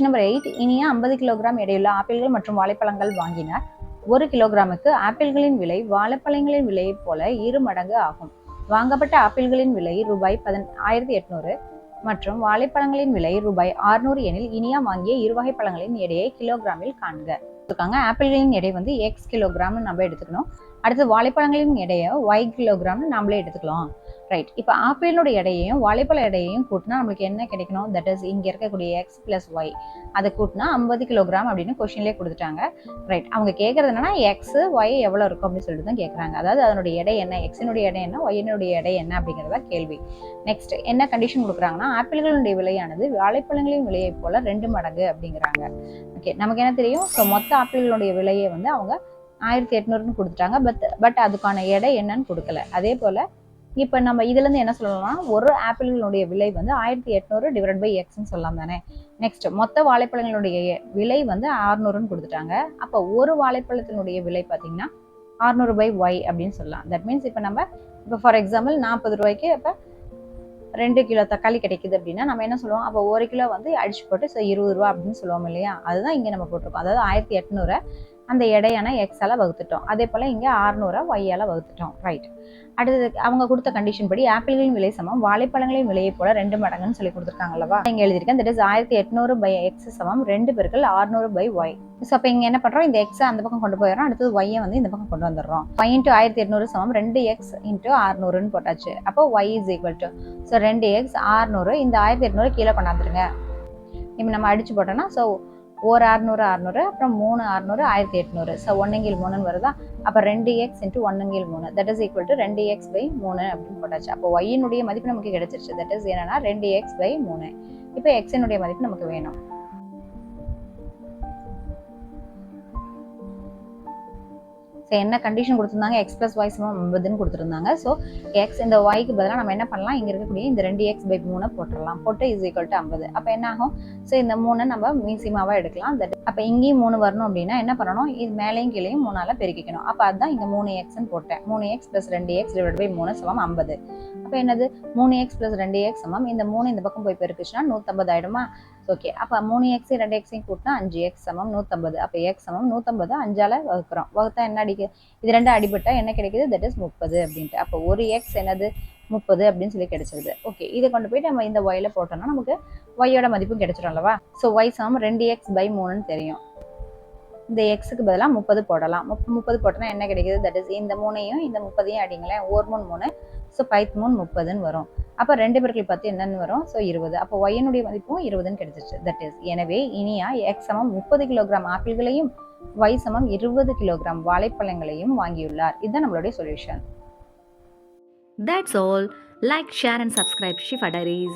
Number 8 Iniya 50 kilogram எடையுள்ள ஆப்பிள்கள் மற்றும் வாழைப்பழங்கள் வாங்கினார். 1 கிலோகிராமுக்கு ஆப்பிள்களின் விலை வாழைப்பழங்களின் விலையைப் போல 2 மடங்கு ஆகும். வாங்கப்பட்ட ஆப்பிள்களின் விலை ரூபாய் 1800 மற்றும் வாழைப்பழங்களின் விலை ரூபாய் 600 எனில் இனியா வாங்கிய இருவகை பழங்களின் எடையை கிலோகிராமில் காண்க. ஆப்பிள்களின் எடை வந்து எக்ஸ் கிலோகிராம்னு நம்ம எடுத்துக்கணும். அடுத்து வாழைப்பழங்களின் எடையை ஒய் கிலோகிராம்னு நாமளே எடுத்துக்கலாம். ரைட். இப்போ ஆப்பிளோட எடையையும் வாழைப்பழ எடையையும் கூட்டினா நம்மளுக்கு என்ன கிடைக்கணும்? தட் இஸ் இங்கே இருக்கக்கூடிய எக்ஸ் பிளஸ் ஒய் அதை கூட்டினா 50 கிலோகிராம் அப்படின்னு கொஸ்டின்லேயே கொடுத்துட்டாங்க. ரைட். அவங்க கேட்கறது என்னன்னா எக்ஸ் ஒய் எவ்வளோ இருக்கும் அப்படின்னு சொல்லிட்டு தான் கேட்குறாங்க. அதாவது அதனுடைய எடை என்ன, எக்ஸினுடைய எடை என்ன, ஒய்யினுடைய எடை என்ன அப்படிங்கிறத கேள்வி. நெக்ஸ்ட் என்ன கண்டிஷன் கொடுக்குறாங்கன்னா ஆப்பிள்களுடைய விலையானது வாழைப்பழங்களின் விலையை போல 2 மடங்கு அப்படிங்கிறாங்க. ஓகே, நமக்கு என்ன தெரியும்? ஸோ மொத்த ஆப்பிள்களுடைய விலையை வந்து அவங்க 1800ன்னு கொடுத்துட்டாங்க. பட் அதுக்கான எடை என்னன்னு கொடுக்கல. அதே போல் இப்போ நம்ம இதுலேருந்து என்ன சொல்லலாம்னா ஒரு ஆப்பிள்களுடைய விலை வந்து 1800 டிவைட் பை எக்ஸ்ன்னு சொல்லலாம் தானே. நெக்ஸ்ட் மொத்த வாழைப்பழங்களுடைய விலை வந்து 600ன்னு கொடுத்துட்டாங்க. அப்போ ஒரு வாழைப்பழத்தினுடைய விலை பார்த்தீங்கன்னா 600 பை ஒய் அப்படின்னு சொல்லலாம். தட் மீன்ஸ் இப்போ ஃபார் எக்ஸாம்பிள் 40 ரூபாய்க்கு இப்போ 2 கிலோ தக்காளி கிடைக்குது அப்படின்னா நம்ம என்ன சொல்லுவோம்? அப்போ 1 கிலோ வந்து அடிச்சு போட்டு 20 ரூபா அப்படின்னு சொல்லுவோம் இல்லையா? அதுதான் இங்கே நம்ம போட்டிருக்கோம். அதாவது 1800 அந்த எடையான எக்ஸால வகுத்துட்டோம். அதே போல் இங்கே 600 ஒய்யால வகுத்துட்டோம். ரைட். அடுத்தது அவங்க கொடுத்த கண்டிஷன் படி ஆப்பிள்களின் விலை சமம் வாழைப்பழங்களின் விலையை போல 2 மடங்குன்னு சொல்லி கொடுத்துருக்காங்கல்லவா? இங்கே எழுதியிருக்கேன். தட் இஸ் 1800 பை எக்ஸ் சமம் 2 பெருக்கல் 600 பை ஒய். ஸோ அப்போ இங்கே என்ன பண்ணுறோம்? இந்த எக்ஸை அந்த பக்கம் கொண்டு போயிடறோம். அடுத்தது ஒய்யை வந்து இந்த பக்கம் கொண்டு வந்துடுறோம். ஒய் இன்ட்டு 1800 சமம் 2x இன்ட்டு 600ன்னு போட்டாச்சு. அப்போ Y is equal to 2x 600 இந்த 1800 கீழே கொண்டாந்துருங்க. இப்போ நம்ம அடிச்சு போட்டோம்னா ஸோ ஒரு 600 அப்புறம் 3 600 1800. ஸோ 1/3 வருதா? அப்போ 2x into 1/3 that is equal to 2x by 3 அப்படின்னு போட்டாச்சு. அப்போ ஒய்யினுடைய மதிப்பு நமக்கு கிடைச்சிருச்சு. தட் இஸ் என்னன்னா 2x பை 3. இப்போ எக்ஸினுடைய மதிப்பு நமக்கு வேணும். ஸோ என்ன கண்டிஷன் கொடுத்துருந்தாங்க? எக்ஸ் பிளஸ் ஒய் சமம் 50ன்னு கொடுத்துருந்தாங்க. ஸோ எக்ஸ் இந்த ஒய்க்கு பதிலாக நம்ம என்ன பண்ணலாம்? இங்கே இருக்கக்கூடிய இந்த 2x பை 3 போட்டுடலாம். போட்டு இஸ் ஈக்குவல் டு 50. அப்போ என்ன ஆகும்? ஸோ இந்த 3 நம்ம மீசிமாவாக எடுக்கலாம். அப்போ இங்கேயும் 3 வரணும் அப்படின்னா என்ன பண்ணணும்? இது மேலேயும் கீழேயும் 3ஆல் பெருக்கிக்கணும். அப்போ அதுதான் இங்கே 3xன்னு போட்டேன். 3x plus 2x divide by 3 சமம் 50. அப்போ என்னது? 3x ப்ளஸ் 2x சமம் இந்த 3 இந்த பக்கம் போய் பெருக்குச்சுன்னா 150 ஆகிடுமா? ஓகே. அப்போ 3x 2x கூட்டினா 5x சமம் 150. அப்போ x சமம் 150 5ஆல் வகுக்கிறோம். வகுத்தா என்ன அடிக்கு? இது 2 அடிபட்டா என்ன கிடைக்குது? தட் இஸ் 30 அப்படின்ட்டு. அப்போ ஒரு எக்ஸ் என்னது? 30 அப்படின்னு சொல்லி கிடைச்சிருது. ஓகே, இதை கொண்டு போயிட்டு நம்ம இந்த ஒய்ல போட்டோம்னா நமக்கு ஒய்யோட மதிப்பும் கிடைச்சிடும் அல்லவா? ஸோ ஒய் சமம் 2x பை 3ன்னு தெரியும். இந்த எக்ஸுக்கு பதிலாக 30 போடலாம். 30 போட்டோன்னா என்ன கிடைக்குது? தட் இஸ் இந்த 3ஐயும் இந்த 30ஐயும் அடிங்களேன். 1 3 3. ஸோ 5 3 30ன்னு வரும். அப்போ 2 பெருக்கல் 10 என்னன்னு வரும்? ஸோ 20. அப்போ ஒய்யினுடைய மதிப்பும் 20ன்னு கிடைச்சிருச்சு. தட் இஸ் எனவே இனியா எக்ஸ் சமம் 30 கிலோகிராம் ஆப்பிள்களையும் ஒய் சமம் 20 கிலோகிராம் வாழைப்பழங்களையும் வாங்கியுள்ளார். இதுதான் நம்மளுடைய solution. That's all. Like, share and subscribe Shifa Diaries.